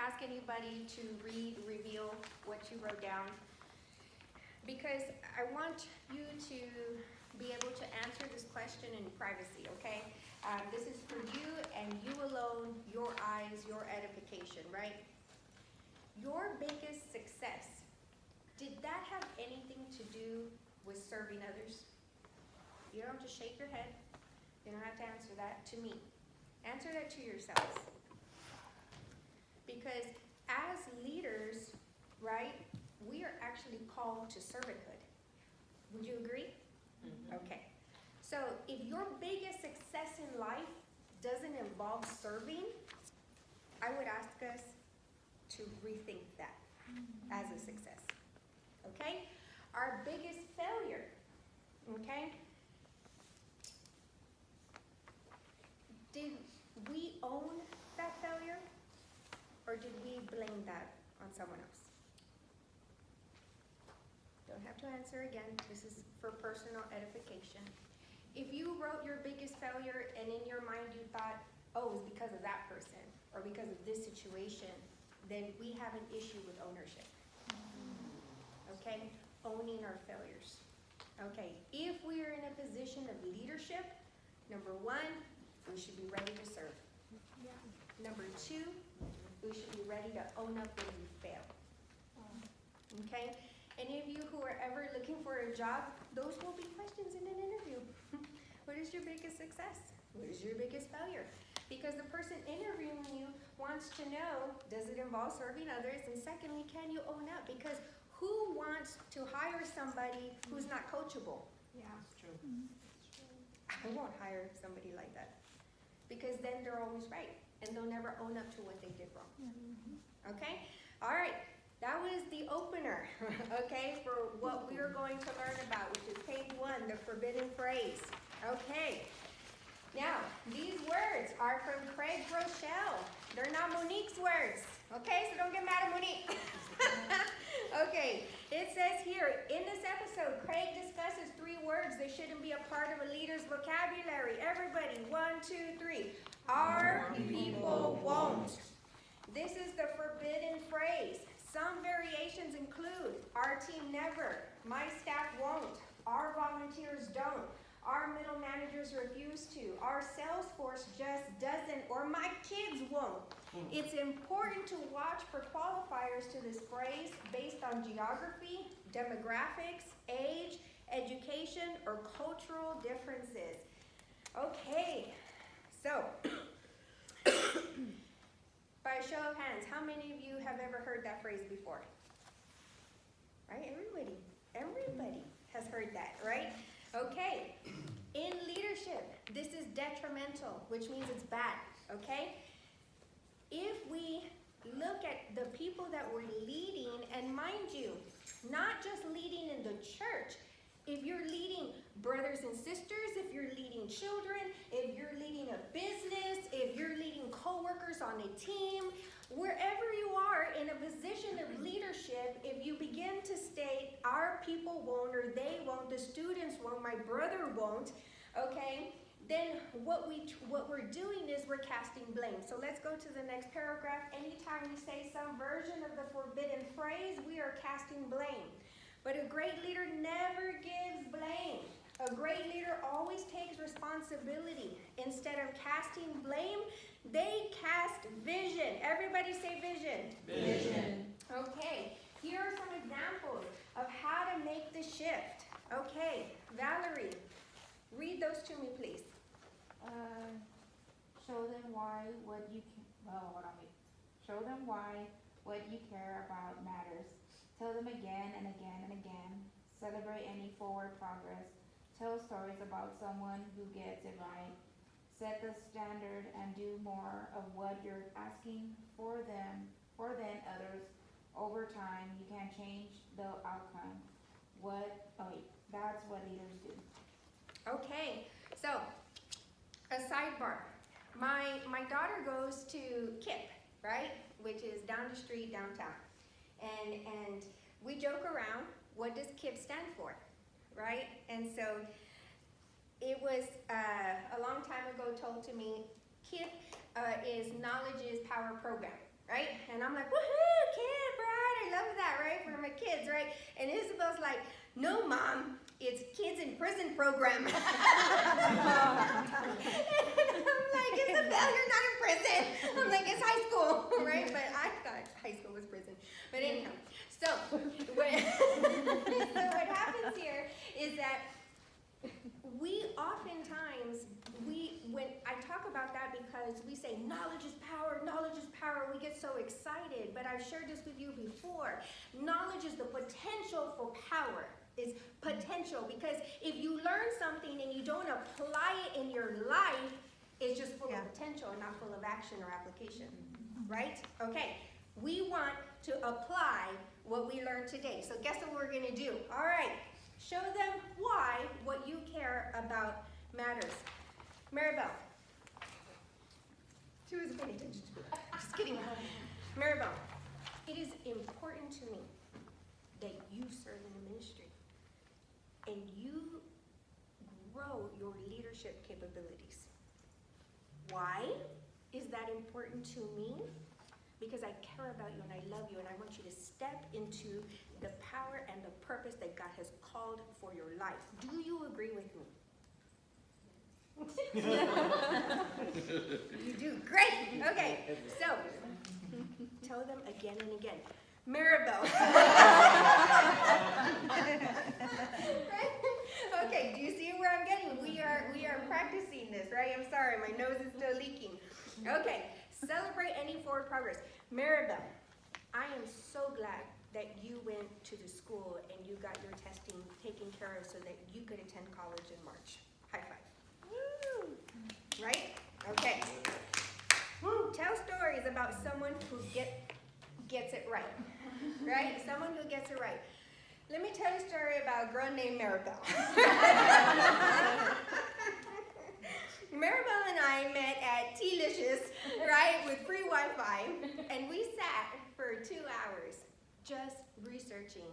ask anybody to reveal what you wrote down, because I want you to be able to answer this question in privacy, okay? This is for you and you alone, your eyes, your edification, right? Your biggest success, did that have anything to do with serving others? You don't just shake your head. You don't have to answer that to me. Answer that to yourselves. Because as leaders, right, we are actually called to servanthood. Would you agree? Mm-hmm. Okay. So if your biggest success in life doesn't involve serving, I would ask us to rethink that as a success. Okay? Our biggest failure, okay? Did we own that failure, or did we blame that on someone else? Don't have to answer again. This is for personal edification. If you wrote your biggest failure and in your mind you thought, oh, it was because of that person or because of this situation, then we have an issue with ownership. Okay? Owning our failures. Okay, if we are in a position of leadership, number one, we should be ready to serve. Yeah. Number two, we should be ready to own up when we fail. Okay? Any of you who are ever looking for a job, those will be questions in an interview. What is your biggest success? What is your biggest failure? Because the person interviewing you wants to know, does it involve serving others? And secondly, can you own up? Because who wants to hire somebody who's not coachable? Yeah, it's true. I won't hire somebody like that. Because then they're always right. And they'll never own up to what they did wrong. Okay? All right. That was the opener, okay, for what we are going to learn about, which is page 1, the forbidden phrase. Okay. Now, these words are from Craig Rochelle. They're not Monique's words, okay? So don't get mad at Monique. Okay, it says here, in this episode, Craig discusses 3 words that shouldn't be a part of a leader's vocabulary. Everybody, 1, 2, 3. Our people won't. This is the forbidden phrase. Some variations include, our team never, my staff won't, our volunteers don't, our middle managers refuse to, our sales force just doesn't, or my kids won't. It's important to watch for qualifiers to this phrase based on geography, demographics, age, education, or cultural differences. Okay, so by a show of hands, how many of you have ever heard that phrase before? Right, everybody has heard that, right? Okay, in leadership, this is detrimental, which means it's bad, okay? If we look at the people that we're leading, and mind you, not just leading in the church, if you're leading brothers and sisters, if you're leading children, if you're leading a business, if you're leading co-workers on a team, wherever you are in a position of leadership, if you begin to state, our people won't, or they won't, the students won't, my brother won't, okay, then what we're doing is we're casting blame. So let's go to the next paragraph. Anytime we say some version of the forbidden phrase, we are casting blame. But a great leader never gives blame. A great leader always takes responsibility. Instead of casting blame, they cast vision. Everybody say vision. Vision. Okay, here are some examples of how to make the shift. Okay, Valerie, read those to me, please. Show them why what you Show them why what you care about matters. Tell them again and again and again. Celebrate any forward progress. Tell stories about someone who gets it right. Set the standard and do more of what you're asking for them, than others. Over time, you can change the outcome. That's what leaders do. Okay, so a sidebar. My daughter goes to KIP, right? Which is down the street downtown. And we joke around, what does KIP stand for, right? And so it was a long time ago told to me, KIP is Knowledge is Power Program. right? And I'm like, woohoo, kid pride, I love that, right? For my kids, right? And Isabel's like, no, Mom, it's kids in prison program. And I'm like, Isabel, you're not in prison. I'm like, it's high school, right? But I thought high school was prison. But anyhow, so what happens here is that we oftentimes, when I talk about that because we say knowledge is power, we get so excited, but I've shared this with you before. Knowledge is the potential for power, is potential, because if you learn something and you don't apply it in your life, it's just full of potential and not full of action or application, right? Okay, we want to apply what we learned today. So guess what we're gonna do? All right, show them why what you care about matters. Maribel. She was paying attention to me. Just kidding. Maribel, it is important to me that you serve in the ministry and you grow your leadership capabilities. Why is that important to me? Because I care about you and I love you and I want you to step into the power and the purpose that God has called for your life. Do you agree with me? You do, great. Okay, so tell them again and again. Maribel. Okay, do you see where I'm getting? We are practicing this, right? I'm sorry, my nose is still leaking. Okay, celebrate any forward progress. Maribel, I am so glad that you went to the school and you got your testing taken care of so that you could attend college in March. High five. Woo! Right? Okay. Woo, tell stories about someone who gets it right. Right? Someone who gets it right. Let me tell you a story about a girl named Maribel. Maribel and I met at T-Licious, right, with free Wi-Fi, and we sat for 2 hours just researching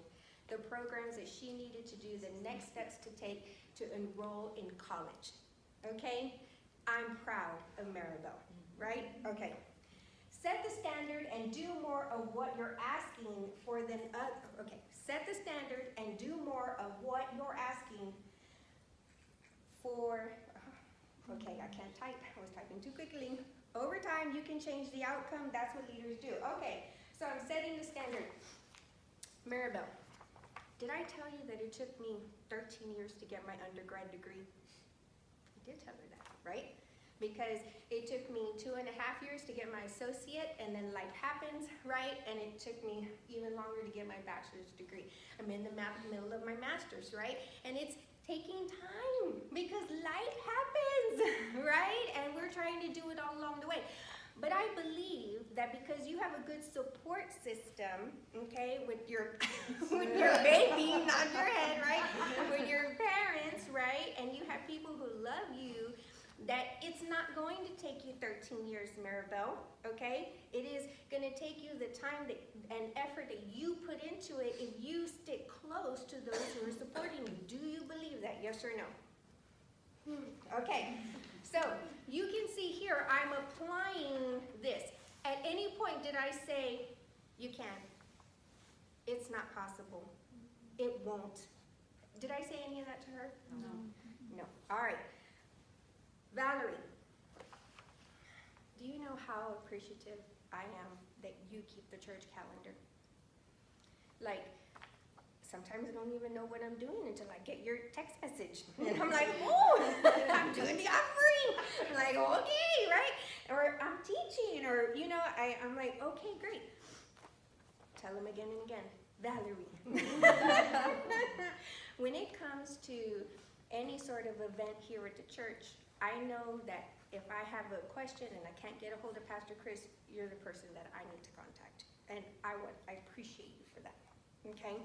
the programs that she needed to do, the next steps to take to enroll in college. Okay? I'm proud of Maribel, right? Okay. Set the standard and do more of what you're asking for than others. Okay. Set the standard and do more of what you're asking for. Okay, I can't type. I was typing too quickly. Over time, you can change the outcome. That's what leaders do. Okay, so I'm setting the standard. Maribel, did I tell you that it took me 13 years to get my undergrad degree? I did tell her that, right? Because it took me 2.5 years to get my associate, and then life happens, right? And it took me even longer to get my bachelor's degree. I'm in the middle of my master's, right? And it's taking time because life happens, right? And we're trying to do it all along the way. But I believe that because you have a good support system, okay, with your with your baby, not your head, right? With your parents, right? And you have people who love you, that it's not going to take you 13 years, Maribel, okay? It is going to take you the time and effort that you put into it if you stick close to those who are supporting you. Do you believe that, yes or no? Okay, so you can see here I'm applying this. At any point did I say, you can't, it's not possible, it won't. Did I say any of that to her? No. No, all right. Valerie, do you know how appreciative I am that you keep the church calendar? Like, sometimes I don't even know what I'm doing until I get your text message. And I'm like, oh, I'm doing the offering. I'm like, okay, right? Or I'm teaching, or, you know, I'm like, okay, great. Tell them again and again, Valerie. When it comes to any sort of event here at the church, I know that if I have a question and I can't get a hold of Pastor Chris, you're the person that I need to contact. And I appreciate you for that, okay?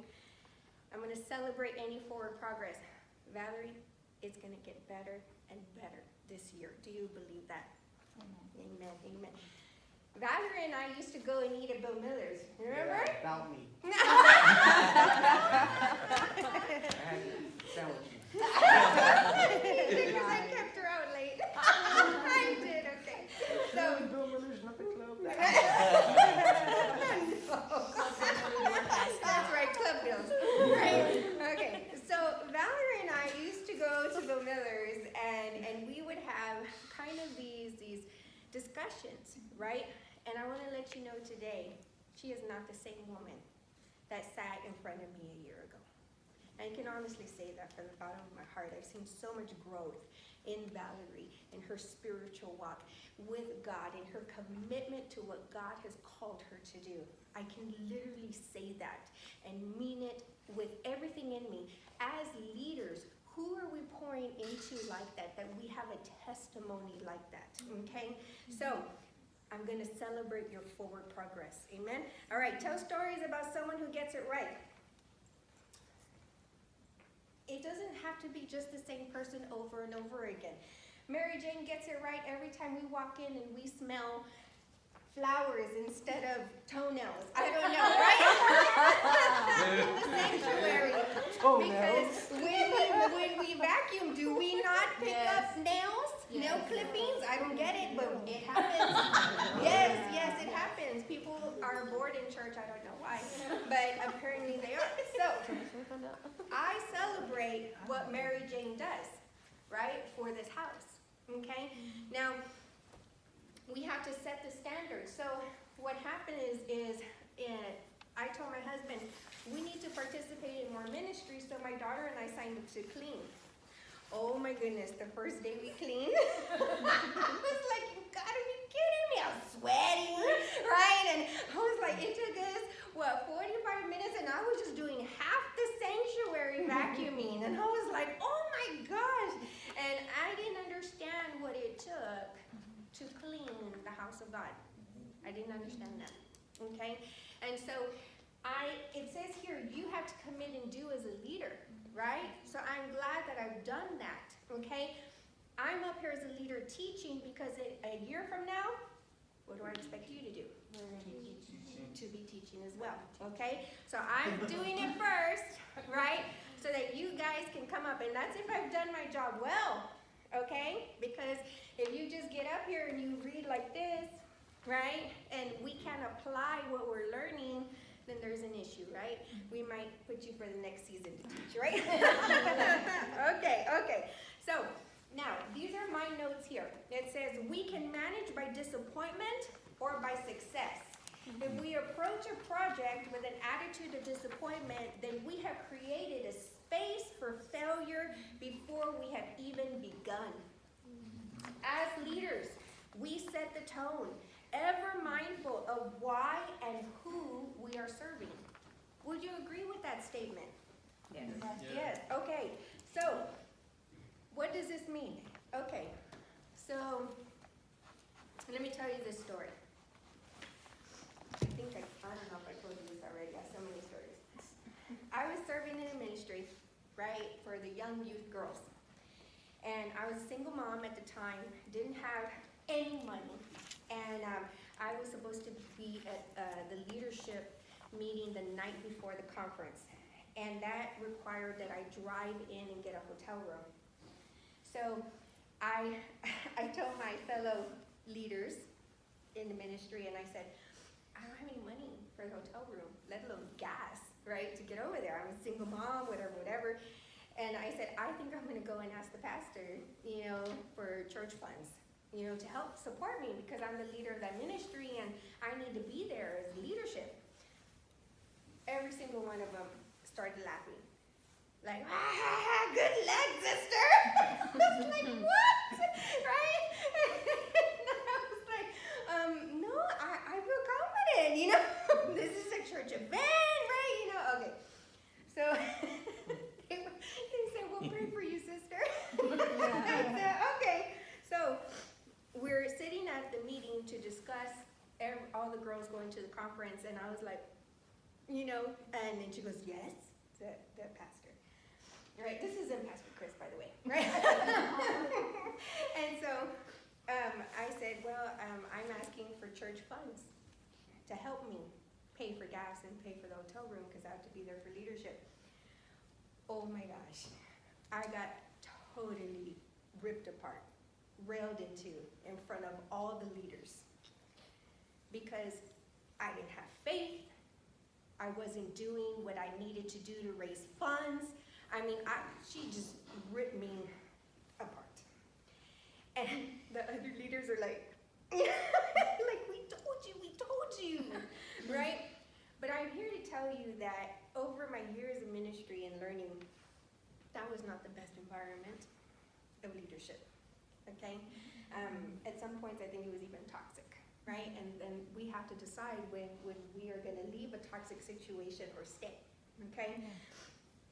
I'm gonna celebrate any forward progress. Valerie, it's gonna get better and better this year. Do you believe that? Amen, amen, amen. Valerie and I used to go and eat at Bill Miller's, remember? Yeah, about me. I had sandwiches. Because I kept her out late. I did, okay. So, Bill Miller's not the club. questions, right? And I want to let you know today, she is not the same woman that sat in front of me a year ago. And I can honestly say that from the bottom of my heart. I've seen so much growth in Valerie, in her spiritual walk with God, in her commitment to what God has called her to do. I can literally say that and mean it with everything in me. As leaders, who are we pouring into like that we have a testimony like that, okay? So, I'm going to celebrate your forward progress, amen? All right, tell stories about someone who gets it right. It doesn't have to be just the same person over and over again. Mary Jane gets it right every time we walk in and we smell flowers instead of toenails. I don't know, right? In the sanctuary. Because when we vacuum, do we not pick up nails? Nail clippings? I don't get it, but it happens. Yes, it happens. People are bored in church. I don't know why, but apparently they are. So, I celebrate what Mary Jane does, right, for this house, okay? Now, we have to set the standard. So, what happened is I told my husband, we need to participate in more ministry, so my daughter and I signed up to clean. Oh my goodness, the first day we cleaned, I was like, you gotta be kidding me. I was sweating, right? And I was like, it took us, 45 minutes, and I was just doing half the sanctuary vacuuming. And I was like, oh my gosh. And I didn't understand what it took to clean the house of God. I didn't understand that, okay? And so it says here, you have to commit and do as a leader, right? So I'm glad that I've done that, okay? I'm up here as a leader teaching because a year from now, what do I expect you to do? To be teaching as well, okay? So I'm doing it first, right? So that you guys can come up, and that's if I've done my job well, okay? Because if you just get up here and you read like this, right? And we can't apply what we're learning, then there's an issue, right? We might put you for the next season to teach, right? Okay. So, now, these are my notes here. It says, we can manage by disappointment or by success. If we approach a project with an attitude of disappointment, then we have created a space for failure before we have even begun. As leaders, we set the tone, ever mindful of why and who we are serving. Would you agree with that statement? Yes. Okay. So, what does this mean? Okay. So, let me tell you this story. I don't know if I told you this already. I have so many stories. I was serving in a ministry, right, for the young youth girls. And I was a single mom at the time, didn't have any money. And I was supposed to be at the leadership meeting the night before the conference. And that required that I drive in and get a hotel room. So I told my fellow leaders in the ministry, and I said, I don't have any money for the hotel room, let alone gas, right, to get over there. I'm a single mom, whatever. And I said, I think I'm going to go and ask the pastor, for church funds, to help support me because I'm the leader of that ministry and I need to be there as leadership. Every single one of them started laughing. Like, good luck, sister. I was like, what? Right? And I was like, no, I feel confident, This is a church event, right? Okay. So they said, we'll pray for you, sister. I said, okay. So we're sitting at the meeting to discuss all the girls going to the conference, and I was like, and then she goes, yes, the pastor. Right, this isn't Pastor Chris, by the way, right? And so I said, well, I'm asking for church funds to help me pay for gas and pay for the hotel room because I have to be there for leadership. Oh my gosh, I got totally ripped apart, railed into in front of all the leaders because I didn't have faith. I wasn't doing what I needed to do to raise funds. I mean, she just ripped me apart. And the other leaders are like, was not the best environment of leadership, okay? At some points, I think it was even toxic, right? And then we have to decide when we are gonna leave a toxic situation or stay, okay?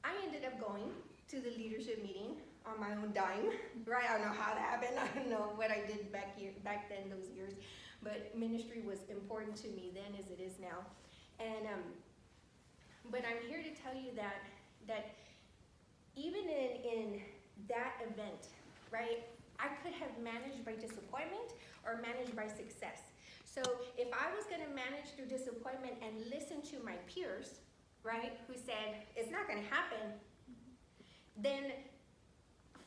I ended up going to the leadership meeting on my own dime, right? I don't know how that happened. I don't know what I did back then, those years. But ministry was important to me then as it is now. And, but I'm here to tell you that even in that event, right, I could have managed by disappointment or managed by success. So if I was gonna manage through disappointment and listen to my peers, right, who said, it's not gonna happen, then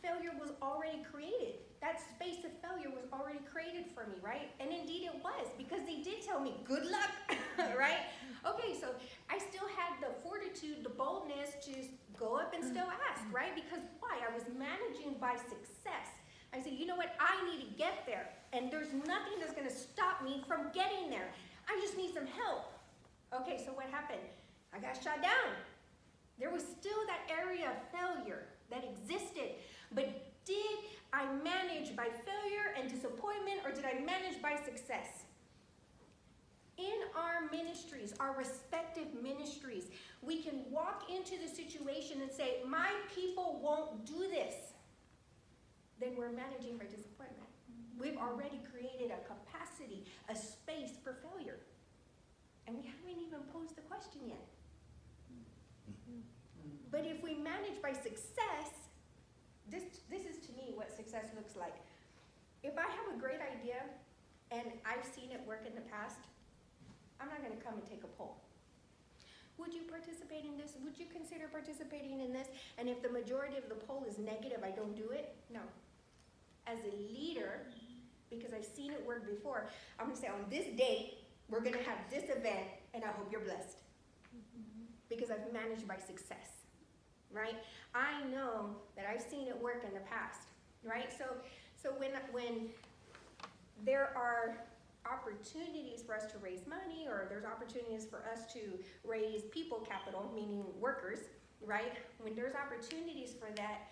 failure was already created. That space of failure was already created for me, right? And indeed it was, because they did tell me, good luck, right? Okay, so I still had the fortitude, the boldness to go up and still ask, right? Because why? I was managing by success. I said, you know what? I need to get there. And there's nothing that's gonna stop me from getting there. I just need some help. Okay, so what happened? I got shot down. There was still that area of failure that existed. But did I manage by failure and disappointment, or did I manage by success? In our ministries, our respective ministries, we can walk into the situation and say, my people won't do this. Then we're managing by disappointment. We've already created a capacity, a space for failure. And we haven't even posed the question yet. But if we manage by success, this is to me what success looks like. If I have a great idea and I've seen it work in the past, I'm not gonna come and take a poll. Would you participate in this? Would you consider participating in this? And if the majority of the poll is negative, I don't do it? No. As a leader, because I've seen it work before, I'm gonna say on this date, we're gonna have this event, and I hope you're blessed. Because I've managed by success, right? I know that I've seen it work in the past, right? So when there are opportunities for us to raise money, or there's opportunities for us to raise people capital, meaning workers, right? When there's opportunities for that,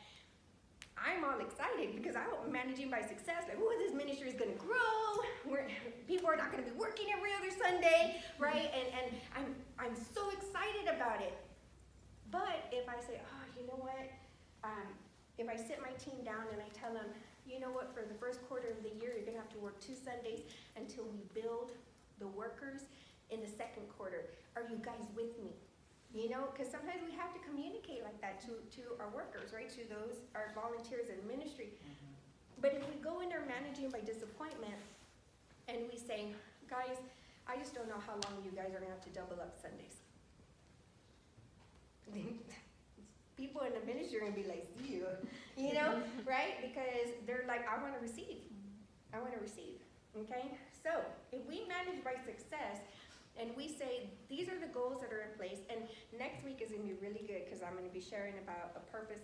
I'm all excited because I'm managing by success. Like, oh, this ministry is gonna grow. People are not gonna be working every other Sunday, right? And I'm so excited about it. But if I say, oh, you know what? If I sit my team down and I tell them, you know what, for the first quarter of the year, you're gonna have to work 2 Sundays until we build the workers in the second quarter. Are you guys with me? You know, because sometimes we have to communicate like that to our workers, right? To those, our volunteers in ministry. But if we go in there managing by disappointment and we say, guys, I just don't know how long you guys are gonna have to double up Sundays. People in the ministry are gonna be like, see you know, right? Because they're like, I wanna receive. I wanna receive, okay? So if we manage by success, and we say, these are the goals that are in place, and next week is gonna be really good because I'm gonna be sharing about a purpose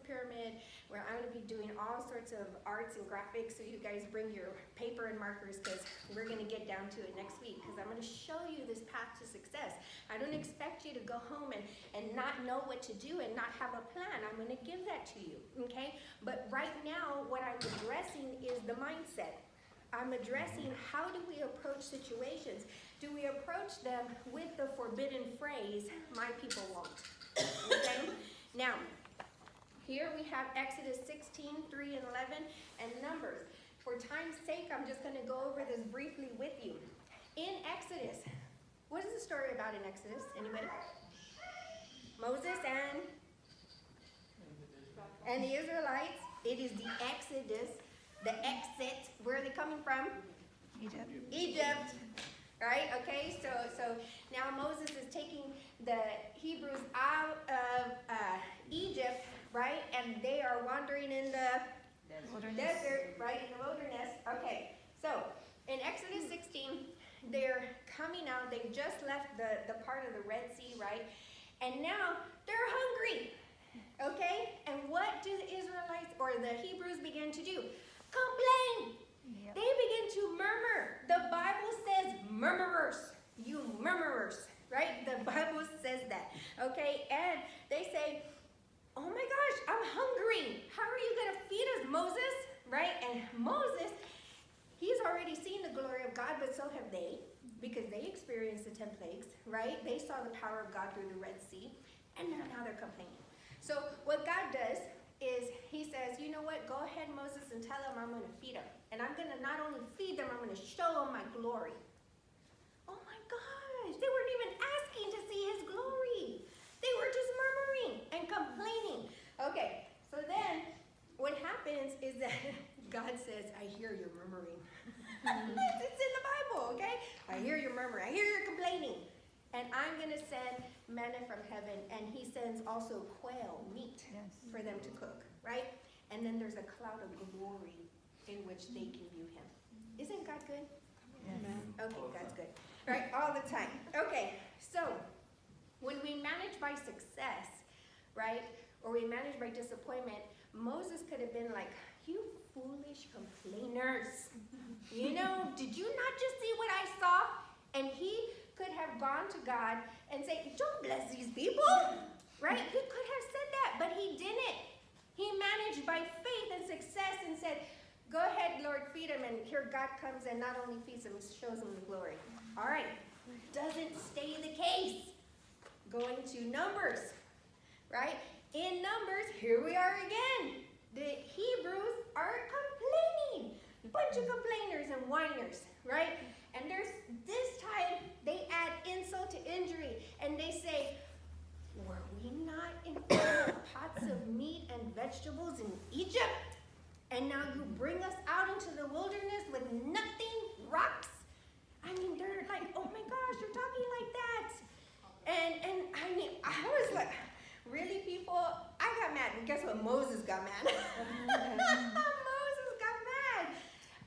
pyramid, where I'm gonna be doing all sorts of arts and graphics, so you guys bring your paper and markers because we're gonna get down to it next week, because I'm gonna show you this path to success. I don't expect you to go home and not know what to do and not have a plan. I'm gonna give that to you, okay? But right now, what I'm addressing is the mindset. I'm addressing how do we approach situations. Do we approach them with the forbidden phrase, my people won't, okay? Now, here we have Exodus 16, 3 and 11, and Numbers. For time's sake, I'm just gonna go over this briefly with you. In Exodus, what is the story about in Exodus? Anybody? Moses and the Israelites. It is the Exodus. The exit, where are they coming from? Egypt, right? Okay, so now Moses is taking the Hebrews out of Egypt, right? And they are wandering in the desert, right? In the wilderness. Okay, so in Exodus 16, they're coming out. They've just left the part of the Red Sea, right? And now they're hungry, okay? And what do the Israelites or the Hebrews begin to do? Complain. Yep. They begin to murmur. The Bible says murmurers. You murmurers, right? The Bible says that, okay? And they say, oh my gosh, I'm because they experienced the 10 plagues, right? They saw the power of God through the Red Sea, and now they're complaining. So what God does is he says, you know what, go ahead, Moses, and tell them I'm going to feed them. And I'm going to not only feed them, I'm going to show them my glory. Oh my gosh, they weren't even asking to see his glory. They were just murmuring and complaining. Okay, so then what happens is that God says, I hear your murmuring. It's in the Bible, okay? I hear your murmuring. I hear your complaining. And I'm going to send manna from heaven. And he sends also quail, meat, for them to cook, right? And then there's a cloud of glory in which they can view him. Isn't God good? Yes. Okay, God's good. Right, all the time. Okay, so when we manage by success, right, or we manage by disappointment, Moses could have been like, you foolish complainers. You know, did you not just see what I saw? And he could have gone to God and say, don't bless these people, right? He could have said that, but he didn't. He managed by faith and success and said, go ahead, Lord, feed him. And here God comes and not only feeds him, shows him the glory. All right, doesn't stay the case. Going to Numbers, right? In Numbers, here we are again. The Hebrews are complaining. Bunch of complainers and whiners, right? And there's this time they add insult to injury and they say, were we not in pots of meat and vegetables in Egypt? And now you bring us out into the wilderness with nothing, rocks? I mean, they're like, oh my gosh, you're talking like that. And I mean, I was like, really, people? I got mad. And guess what? Moses got mad. Moses got mad.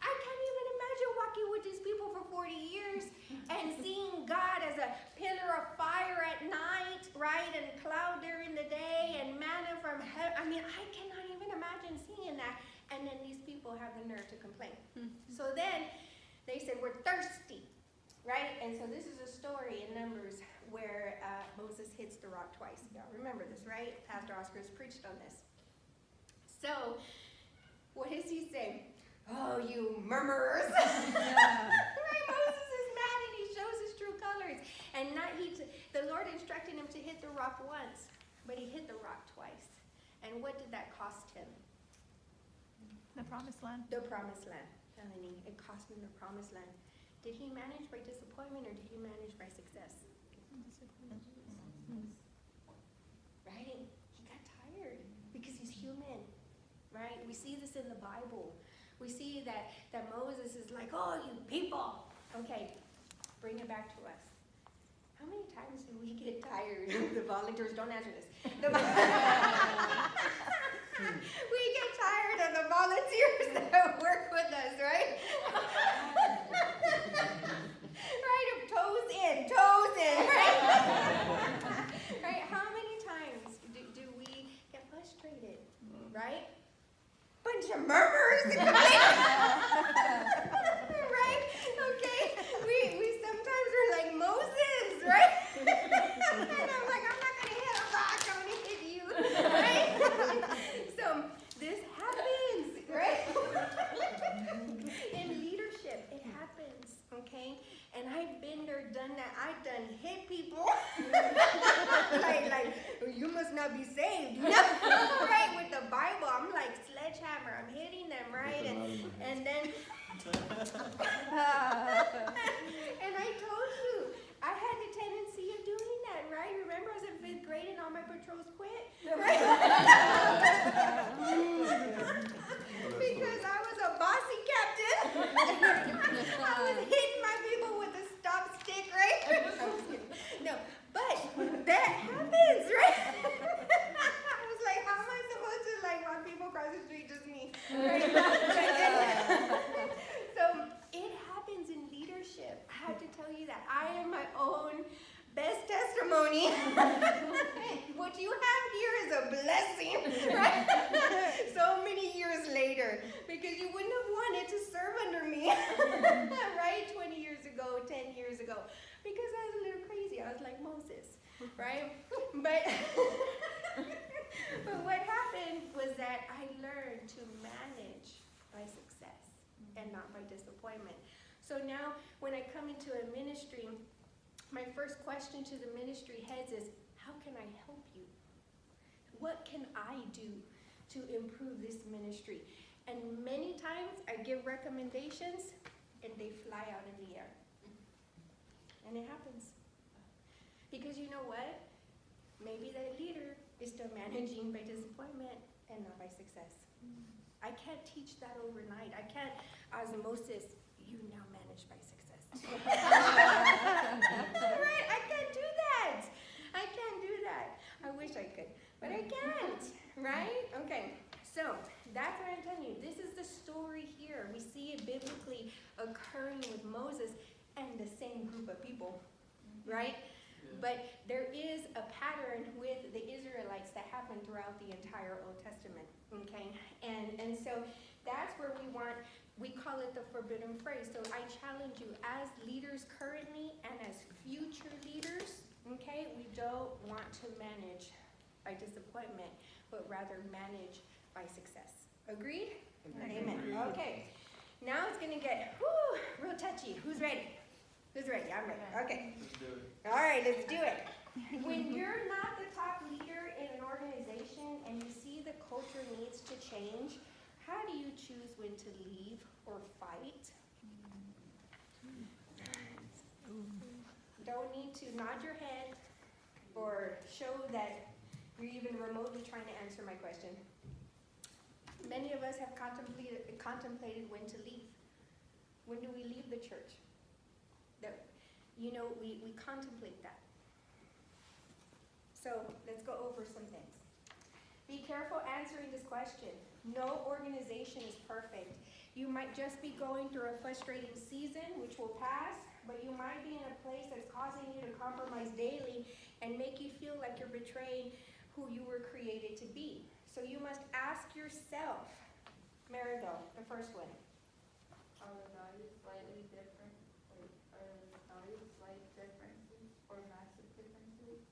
I can't even imagine walking with these people for 40 years and seeing God as a pillar of fire at night, right? And cloud during the day and manna from heaven. I mean, I cannot even imagine seeing that. And then these people have the nerve to complain. So then they said, we're thirsty, right? And so this is a story in Numbers where Moses hits the rock twice. Y'all remember this, right? Pastor Oscar has preached on this. So what does he say? Oh, you murmurers. Right? Moses is mad and he shows his true colors. And the Lord instructed him to hit the rock once, but he hit the rock twice. And what did that cost him? The promised land. The promised land. Melanie, it cost him the promised land. Did he manage by disappointment or did he manage by success? Right? He got tired because he's human. Right? We see this in the Bible. We see that Moses is like, oh, you people. Okay, bring it back to us. How many times do we get tired? The volunteers, don't answer this. We get tired of the volunteers that work with us, right? Right? Toes in, right? Right? How many times do we get frustrated, right? Bunch of murmurers. Right? Okay? We sometimes are like Moses, right? And I'm like, I'm not going to hit a rock, I'm going to hit you, right? So this happens, right? In leadership, it happens, okay? And I've been there, done that. I've done hit people. like, you must not be saved. No, right? With the Bible, I'm like sledgehammer. I'm hitting them, right? And then, and I told you, I had the tendency of doing that, right? Remember, I was in 5th grade and all my patrols quit, right? Because I was a bossy captain. I was hitting my people with a stop stick, right? No, but that happens, right? I was like, how am I supposed to walk people across the street, just me, right? So it happens in leadership. I have to tell you that I am my own best testimony. What you have here is a blessing, right? So many years later, because you wouldn't have wanted to serve under me, right? 20 years ago, 10 years ago, because I was a little crazy. I was like Moses, right? But what happened was that I learned to manage by success and not by disappointment. So now when I come into a ministry, my first question to the ministry heads is, how can I help you? What can I do to improve this ministry? And many times I give recommendations and they fly out in the air. And it happens. Because you know what? Maybe the leader is still managing by disappointment and not by success. I can't teach that overnight. I can't osmosis, you now manage by success. Right? I can't do that. I can't do that. I wish I could, but I can't. Right? Okay. So that's what I'm telling you. This is the story here. We see it biblically occurring with Moses and the same group of people. Right? But there is a pattern with the Israelites that happened throughout the entire Old Testament, okay? And so that's where we call it the forbidden phrase. So I challenge you, as leaders currently and as future leaders, okay, we don't want to manage by disappointment, but rather manage by success. Agreed? Amen. Okay. Now it's gonna get real touchy. Who's ready? Who's ready? I'm ready. Okay. Let's do it. All right, let's do it. When you're not the top leader in an organization and you see the culture needs to change, how do you choose when to leave or fight? Don't need to nod your head or show that you're even remotely trying to answer my question. Many of us have contemplated when to leave. When do we leave the church? We contemplate that. So let's go over some things. Be careful answering this question. No organization is perfect. You might just be going through a frustrating season, which will pass, but you might be in a place that's causing you to compromise daily and make you feel like you're betraying who you were created to be. So you must ask yourself, Marigo, the first one. Are the values slightly different? Are the values slight differences or massive differences?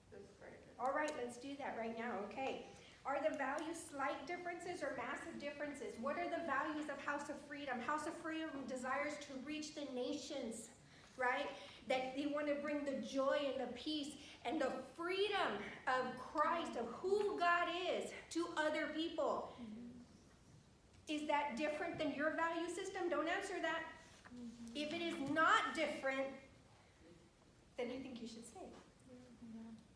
All right, let's do that right now, okay. Are the values slight differences or massive differences? What are the values of House of Freedom? House of Freedom desires to reach the nations, right? That they want to bring the joy and the peace and the freedom of Christ, of who God is, to other people. Is that different than your value system? Don't answer that. If it is not different, then I think you should say.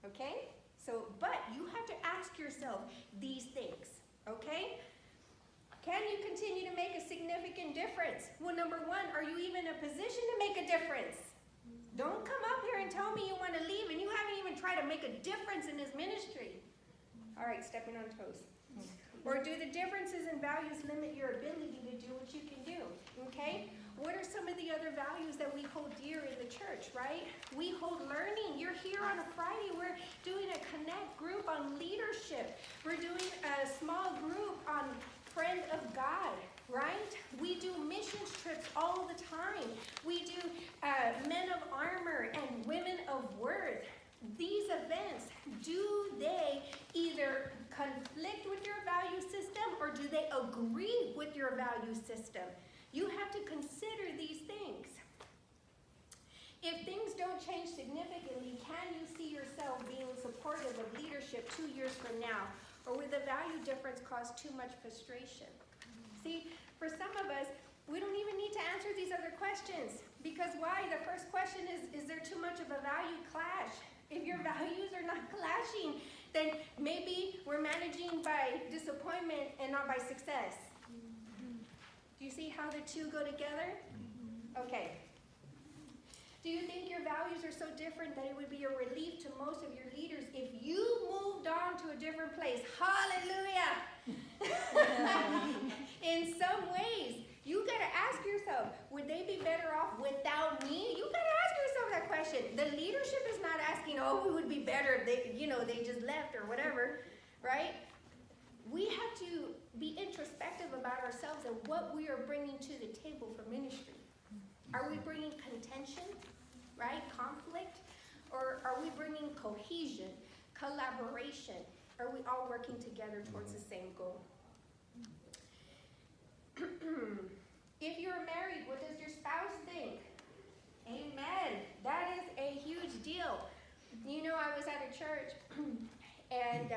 Okay? So, but you have to ask yourself these things, okay? Can you continue to make a significant difference? Well, number one, are you even in a position to make a difference? Don't come up here and tell me you want to leave and you haven't even tried to make a difference in this ministry. All right, stepping on toes. Or do the differences in values limit your ability to do what you can do, okay? What are some of the other values that we hold dear in the church, right? We hold learning. You're here on a Friday. We're doing a Connect group on leadership. We're doing a small group on friend of God, right? We do missions trips all the time. We do men of armor and women of worth. These events, do they either conflict with your value system or do they agree with your value system? You have to consider these things. If things don't change significantly, can you see yourself being supportive of leadership 2 years from now? Or will the value difference cause too much frustration? See, for some of us, we don't even need to answer these other questions. Because why? The first question is there too much of a value clash? If your values are not clashing, then maybe we're managing by disappointment and not by success. Do you see how the two go together? Okay. Do you think your values are so different that it would be a relief to most of your leaders if you moved on to a different place? Hallelujah! In some ways, you got to ask yourself, would they be better off without me? You got to ask yourself that question. The leadership is not asking, oh, we would be better if they just left or whatever, right? We have to be introspective about ourselves and what we are bringing to the table for ministry. Are we bringing contention, right? Conflict? Or are we bringing cohesion, collaboration? Are we all working together towards the same goal? If you're married, what does your spouse think? was at a church, and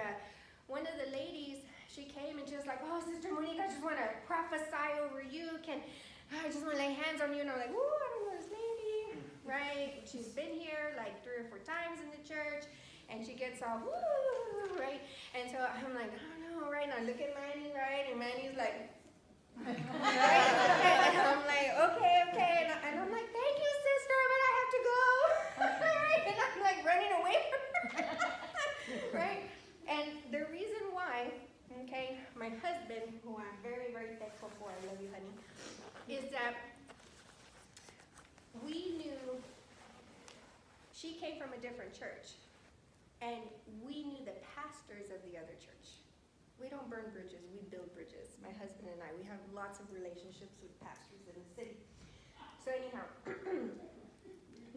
one of the ladies, she came and she was like, oh, Sister Monique, I just want to prophesy over you. I just want to lay hands on you. And I'm like, ooh, I don't know this lady, right? She's been here like 3 or 4 times in the church, and she gets all, woo, right? And so I'm like, I don't know, right? And I look at Manny, right? And Manny's like, right? And I'm like, okay. And I'm like, thank you, sister, but I have to go. Right? And I'm like running away from her. Right? And the reason why, okay, my husband, who I'm very, very thankful for, I love you, honey, is that we knew she came from a different church, and we knew the pastors of the other church. We don't burn bridges, we build bridges. My husband and I, we have lots of relationships with pastors in the city. So anyhow,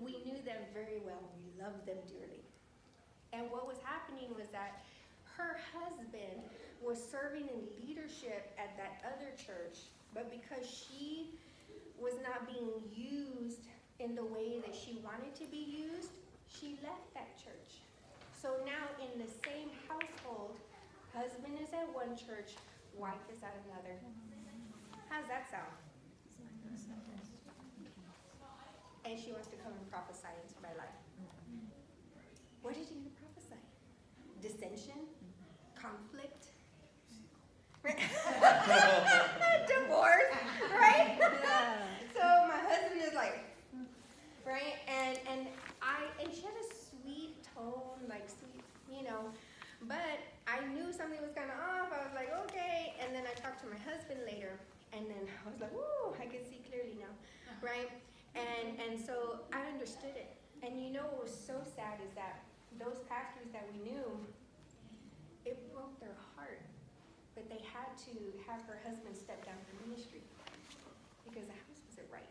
we knew them very well. We loved them dearly. And what was happening was that her husband was serving in leadership at that other church, but because she was not being used in the way that she wanted to be used, she left that church. So now in the same household, husband is at one church, wife is at another. How's that sound? And she wants to come and prophesy into my life. What did you prophesy? Dissension? Conflict? Divorce, right? So my husband is like, right? And she had a sweet tone, like sweet, but I knew something was kind of off. I was like, okay. And then I talked to my husband later, and then I was like, ooh, I can see clearly now, right? And so I understood it. And what was so sad is that those pastors that we knew, it broke their heart. But they had to have her husband step down from ministry because the house wasn't right.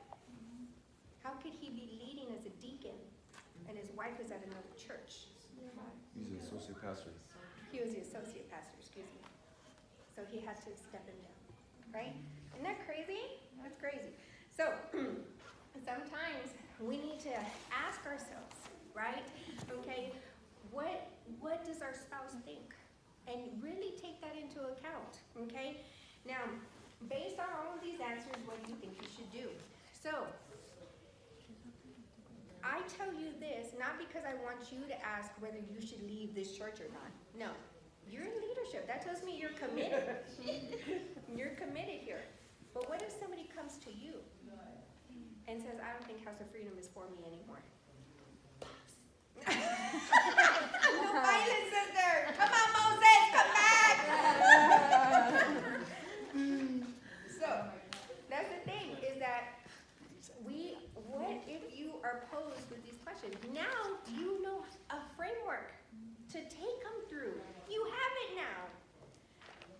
How could he be leading as a deacon and his wife was at another church? He's an associate pastor. He was the associate pastor, excuse me. So he had to step him down, right? Isn't that crazy? That's crazy. So sometimes we need to ask ourselves, right? Okay, what does our spouse think? And really take that into account, okay? Now, based on all of these answers, what do you think you should do? So, I tell you this, not because I want you to ask whether you should leave this church or not. No, you're in leadership. That tells me you're committed. You're committed here. But what if somebody comes to you and says, I don't think House of Freedom is for me anymore? No violence, sister. Come on, Moses, come back. So, that's the thing, is that what if you are posed with these questions? Now you know a framework to take them through. You have it now.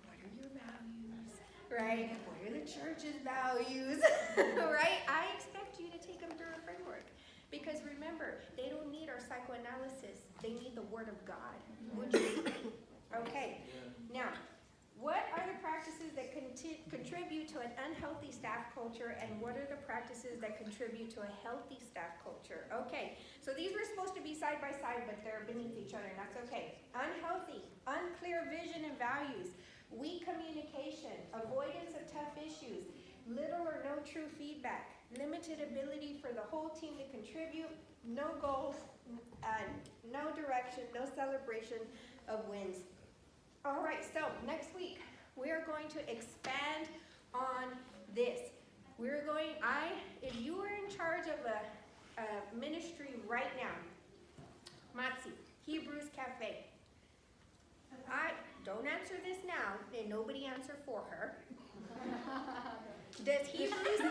What are your values, right? What are the church's values, right? I expect you to take them through a framework. Because remember, they don't need our psychoanalysis. They need the Word of God. Okay. Now, what are the practices that contribute to an unhealthy staff culture, and what are the practices that contribute to a healthy staff culture? Okay, so these were supposed to be side by side, but they're beneath each other, and that's okay. Unhealthy, unclear vision and values, weak communication, avoidance of tough issues, little or no true feedback, limited ability for the whole team to contribute, no goals, no direction, no celebration of wins. All right, so next week we are going to expand on this. If you are in charge of a ministry right now, Matzi, Hebrews Cafe, don't answer this now, and nobody answer for her. Does Hebrews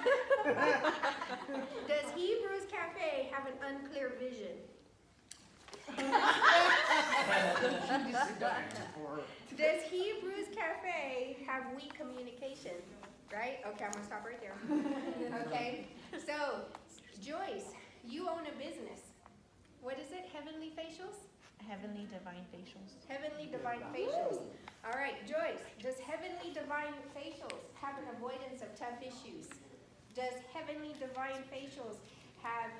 Cafe have an unclear vision? Does Hebrews Cafe have weak communication? Right? Okay, I'm gonna stop right there. Okay, so Joyce, you own a business. What is it? Heavenly Facials? Heavenly Divine Facials. Heavenly Divine Facials. All right, Joyce, does Heavenly Divine Facials have an avoidance of tough issues? Does Heavenly Divine Facials have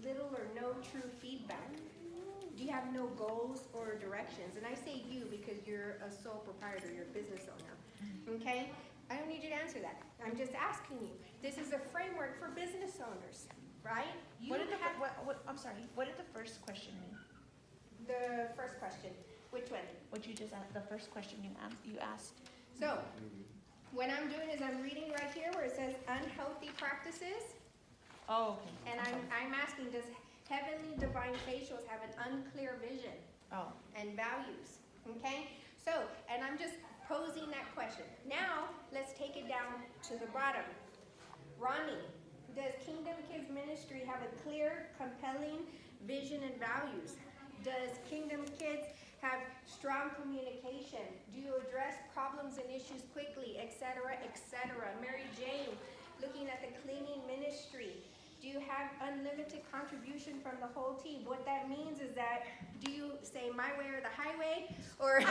little or no true feedback? you have no goals or directions. And I say you because you're a sole proprietor, you're a business owner, okay? I don't need you to answer that. I'm just asking you. This is a framework for business owners, right? You What did the, have I'm sorry, what did the first question mean? the first question. Which one? What you just asked, the first question you asked. So, what I'm doing is I'm reading right here where it says unhealthy practices. Oh, okay. And I'm asking, does heavenly divine facials have an unclear vision Oh, and values? Okay? So, and I'm just posing that question. Now, let's take it down to the bottom. Ronnie, does Kingdom Kids Ministry have a clear, compelling vision and values? Does Kingdom Kids have strong communication? Do you address problems and issues quickly, etc., etc.? Mary Jane, looking at the cleaning ministry. Do you have unlimited contribution from the whole team? What that means is that, do you say my way or the highway? Or,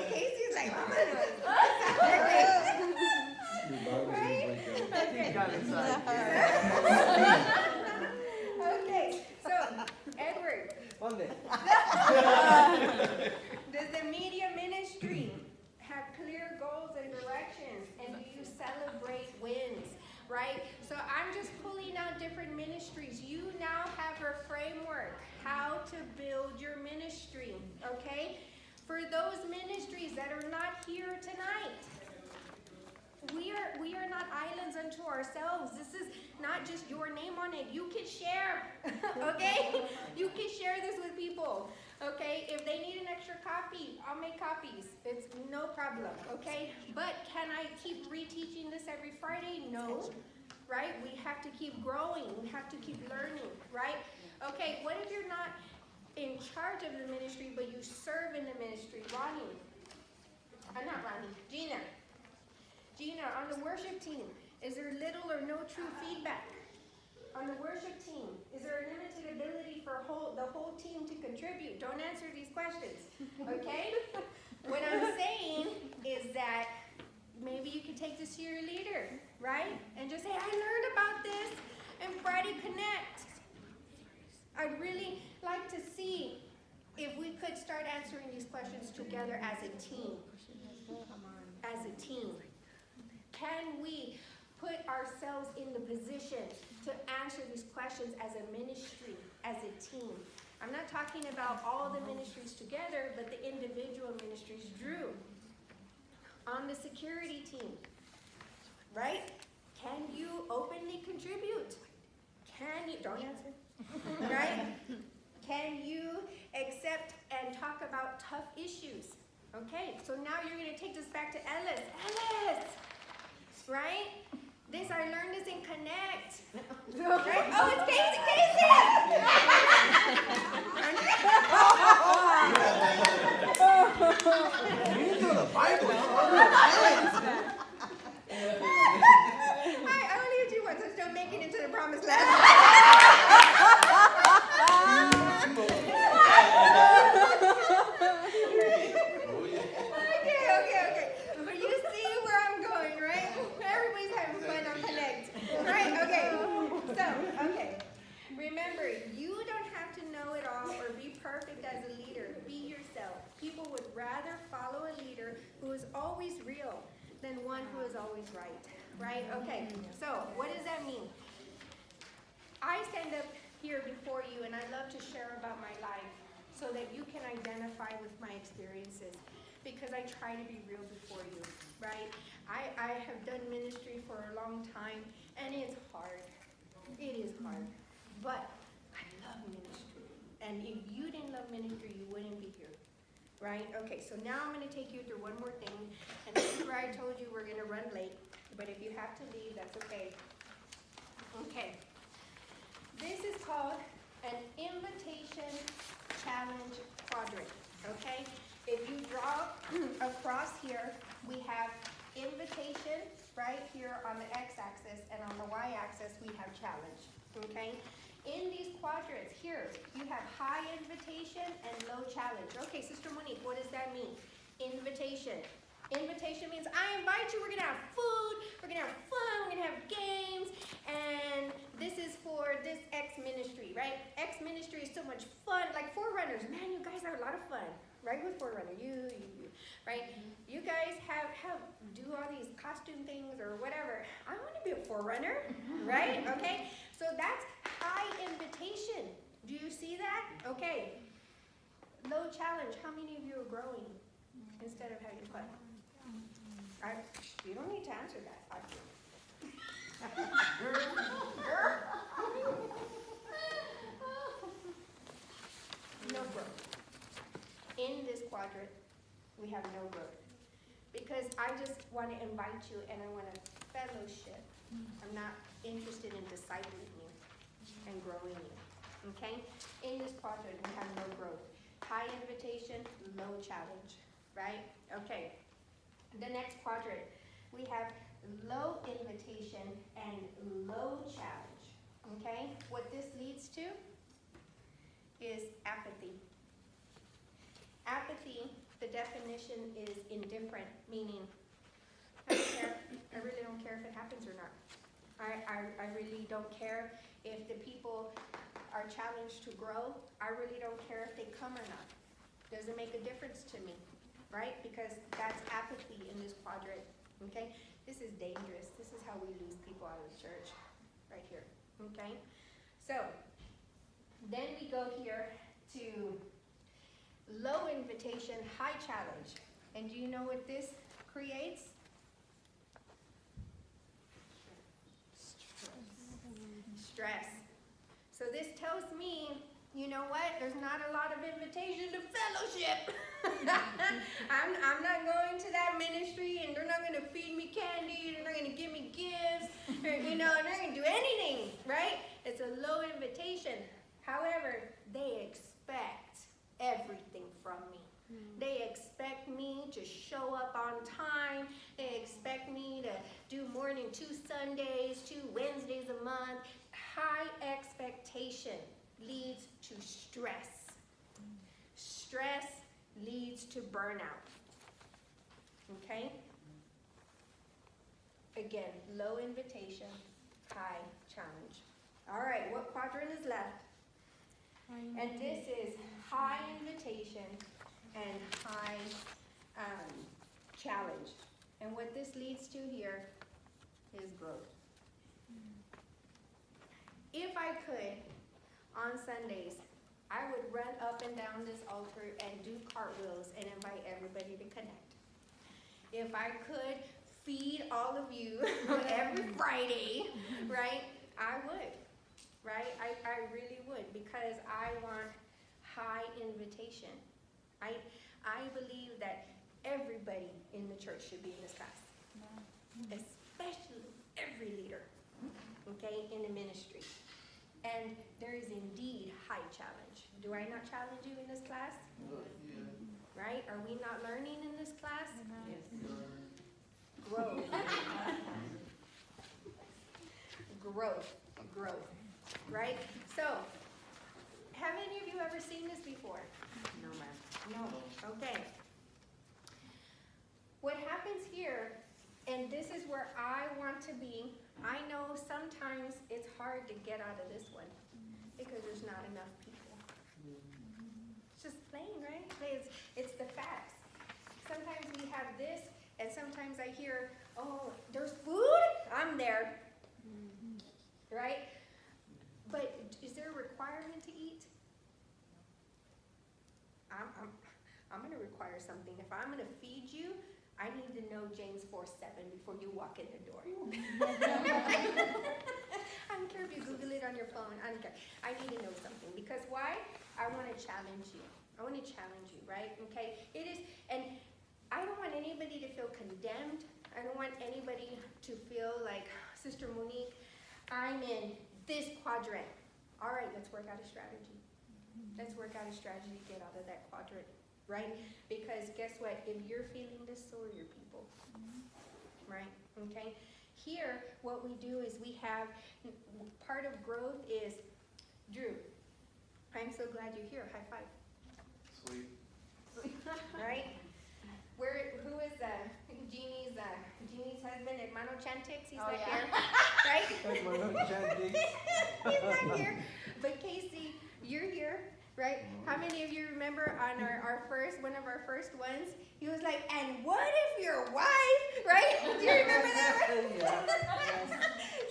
Casey's like, You got inside. okay, so, Edward, Monday. does the media ministry have clear goals and directions? And do you celebrate wins? Right? So I'm just pulling out different ministries. You now have a framework how to build your ministry. Okay? For those ministries that are not here tonight, we are not islands unto ourselves. This is not just your name on it. You can share. Okay? You can share this with people. Okay? If they need an extra copy, I'll make copies. It's no problem. Okay? But can I keep reteaching this every Friday? No. Right? We have to keep growing. We have to keep learning. Right? Okay, what if you're not in charge of the ministry, but you serve in the ministry? Ronnie. Not Ronnie. Gina. Gina, on the worship team, is there little or no true feedback? On the worship team, is there a limited ability for the whole team to contribute? Don't answer these questions, okay? What I'm saying is that maybe you could take this to your leader, right? And just say, I learned about this in Friday Connect. I'd really like to see if we could start answering these questions together as a team. As a team. Can we put ourselves in the position to answer these questions as a ministry, as a team? I'm not talking about all the ministries together, but the individual ministries. Drew, on the security team, right? Can you openly contribute? Can you, don't answer, right? Can you accept and talk about tough issues? Okay, so now you're going to take this back to Ellis. Ellis! Right? This, I learned this in Connect. Right? Oh, it's Casey! You didn't do the Bible. I only hit you once, so don't make it into the promised land. Okay. But you see where I'm going, right? Everybody's having fun on Connect. Right? Okay. So, okay. Remember, you don't have to know it all or be perfect as a leader. Be yourself. People would rather follow a leader who is always real than one who is always right. Right? Okay. So, what does that mean? I stand up here before you and I love to share about my life so that you can identify with my experiences, because I try to be real before you, right? I have done ministry for a long time and it's hard. It is hard. But I love ministry. And if you didn't love ministry, you wouldn't be here. Right? Okay, so now I'm going to take you through one more thing. And this is where I told you we're going to run late. But if you have to leave, that's okay. Okay. This is called an invitation challenge quadrant. Okay? If you draw across here, we have invitation right here on the x-axis, and on the y-axis we have challenge. Okay? in these quadrants here, you have high invitation and low challenge. Okay, Sister Monique, what does that mean? Invitation. Invitation means I invite you, we're gonna have food, we're gonna have fun, we're gonna have games, and this is for this X ministry, right? X ministry is so much fun, like Forerunners, man, you guys are a lot of fun, right? With Forerunner, you, right? You guys do all these costume things or whatever. I wanna be a Forerunner, right? Okay, so that's high invitation. Do you see that? Okay. Low challenge, how many of you are growing instead of having fun? You don't need to answer that. No growth. In this quadrant, we have no growth. Because I just want to invite you and I want to fellowship. I'm not interested in discipling you and growing you. Okay? In this quadrant, we have no growth. High invitation, low challenge. Right? Okay. The next quadrant, we have low invitation and low challenge. Okay? What this leads to is apathy. Apathy, the definition is indifferent, meaning I don't care. I really don't care if it happens or not. I really don't care if the people are challenged to grow. I really don't care if they come or not. Doesn't make a difference to me. Right? Because that's apathy in this quadrant, okay? This is dangerous. This is how we lose people out of the church, right here, okay? So, then we go here to low invitation, high challenge. And do you know what this creates? Stress. So this tells me, you know what? There's not a lot of invitation to fellowship. I'm not going to that ministry, and they're not going to feed me candy, they're not going to give me gifts, or, they're not going to do anything, right? It's a low invitation. However, they expect everything from me. They expect me to show up on time. They expect me to do more than 2 Sundays, 2 Wednesdays a month. High expectation leads to stress. Stress leads to burnout. Okay? Again, low invitation, high challenge. All right, what quadrant is left? And this is high invitation and high challenge. And what this leads to here is growth. If I could, on Sundays, I would run up and down this altar and do cartwheels and invite everybody to connect. If I could feed all of you every Friday, right, I would, right? I really would, because I want high invitation. I believe that everybody in the church should be in this class, especially every leader, okay, in the ministry. And there is indeed high challenge. Do I not challenge you in this class? Right? Are we not learning in this class? Yes. Growth. Growth. Right? So, have any of you ever seen this before? No, ma'am. No. Okay. What happens here, and this is where I want to be, I know sometimes it's hard to get out of this one because there's not enough people. It's just plain, right? It's the facts. Sometimes we have this, and sometimes I hear, oh, there's food? I'm there. Right? But is there a requirement to eat? I'm going to require something. If I'm going to feed you, I need to know James 4:7 before you walk in the door. I don't care if you Google it on your phone. I don't care. I need to know something. Because why? I want to challenge you. I want to challenge you, right? Okay? It is, and I don't want anybody to feel condemned. I don't want anybody to feel like, Sister Monique, I'm in this quadrant. All right, let's work out a strategy. Let's work out a strategy to get out of that quadrant, right? Because guess what? If you're feeling this, so are your people, right? Okay? Here, what we do is we have, part of growth is Drew, I'm so glad you're here. High five. Sweet. Right? Who is Jeannie's husband, Hermano Chantix? He's not here, right? He's not here. But Casey, you're here, right? How many of you remember on one of our first ones? He was like, and what if your wife, right? Do you remember that one?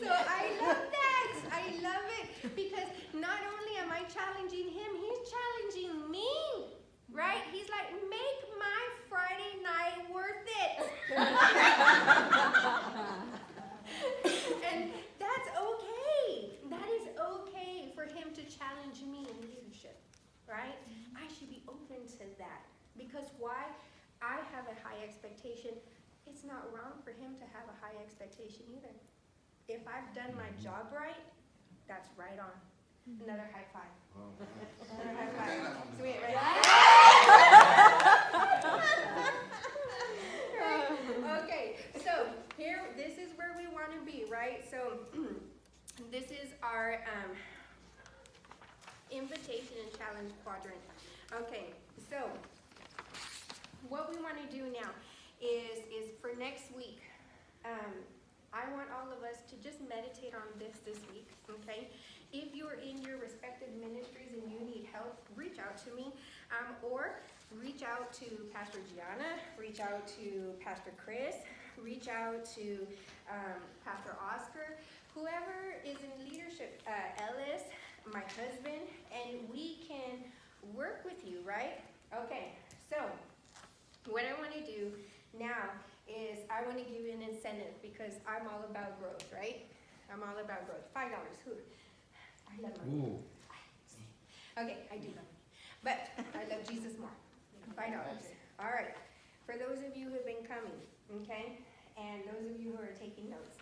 So I love that. I love it because not only am I challenging him, he's challenging me. Right? He's like, make my Friday night worth it. And that's okay. That is okay for him to challenge me in leadership. Right? I should be open to that. Because why? I have a high expectation. It's not wrong for him to have a high expectation either. If I've done my job right, that's right on. Another high five. Another high five. Sweet, right? Right. Okay, so here, this is where we want to be, right? So this is our invitation and challenge quadrant. Okay, so what we want to do now is for next week, I want all of us to just meditate on this week, okay? If you're in your respective ministries and you need help, reach out to me, or reach out to Pastor Gianna, reach out to Pastor Chris, reach out to Pastor Oscar, whoever is in leadership, Ellis, my husband, and we can work with you, right? Okay, so what I want to do now is I want to give you an incentive because I'm all about growth, right? I'm all about growth. $5. Who? I love money. Ooh. Okay, I do love money. But I love Jesus more. $5. All right. For those of you who have been coming, okay, and those of you who are taking notes,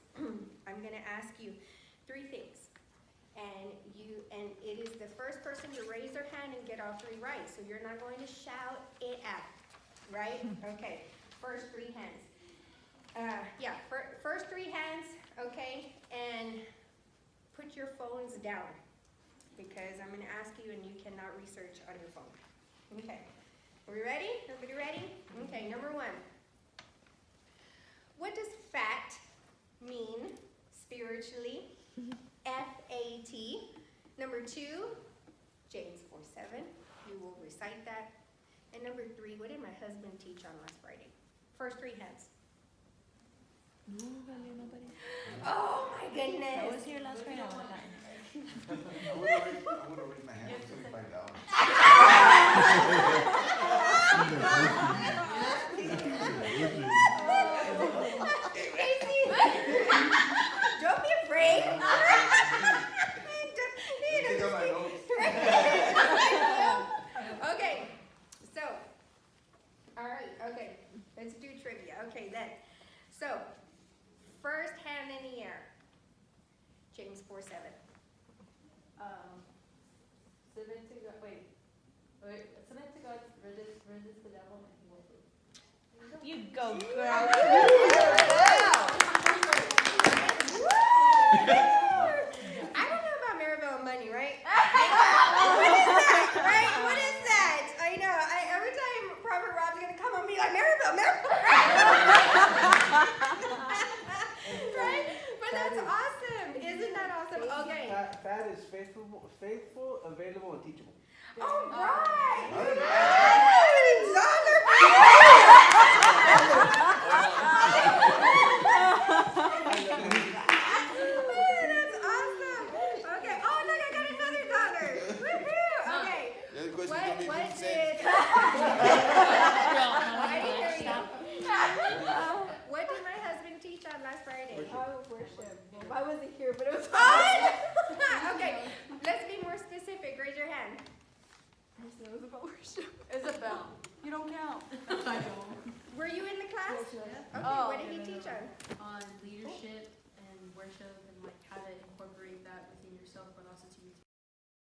I'm going to ask you 3 things. And it is the first person to raise their hand and get all 3 right. So you're not going to shout it out, right? Okay. First 3 hands. First 3 hands, okay, and put your phones down because I'm going to ask you and you cannot research on your phone. Okay, are we ready? Everybody ready? Okay, number 1. What does fat mean spiritually? F-A-T. Number 2, James 4:7. You will recite that. And number 3, what did my husband teach on last Friday? First 3 hands. Oh my goodness. I was here last Friday. I would have raised my hand for $25. Casey, don't be afraid. Take out my notes. Okay, so, all right, okay, let's do trivia. Okay, then. So, first hand in the air. James 4:7. Submit to God. Submit to God. Resist the devil, and he will flee. You go, girl. I don't know about Maribel and money, right? What is that, right? What is that? I know. Every time Prophet Rob's gonna come on me like Maribel, right? But that's awesome. Isn't that awesome? Okay. Fat is faithful, available, and teachable. All right. That's awesome. Okay. Oh, look, I got another $1. Woohoo. Okay. The other question What is going to be did? I didn't hear you. What did my husband teach on last Friday? Worship. I wasn't here, but it was Okay. Let's be more specific. Raise your hand. It was about worship. Isabel, you don't count. I don't. Were you in the class? Yes, Okay. Oh. What did he teach on? On leadership and worship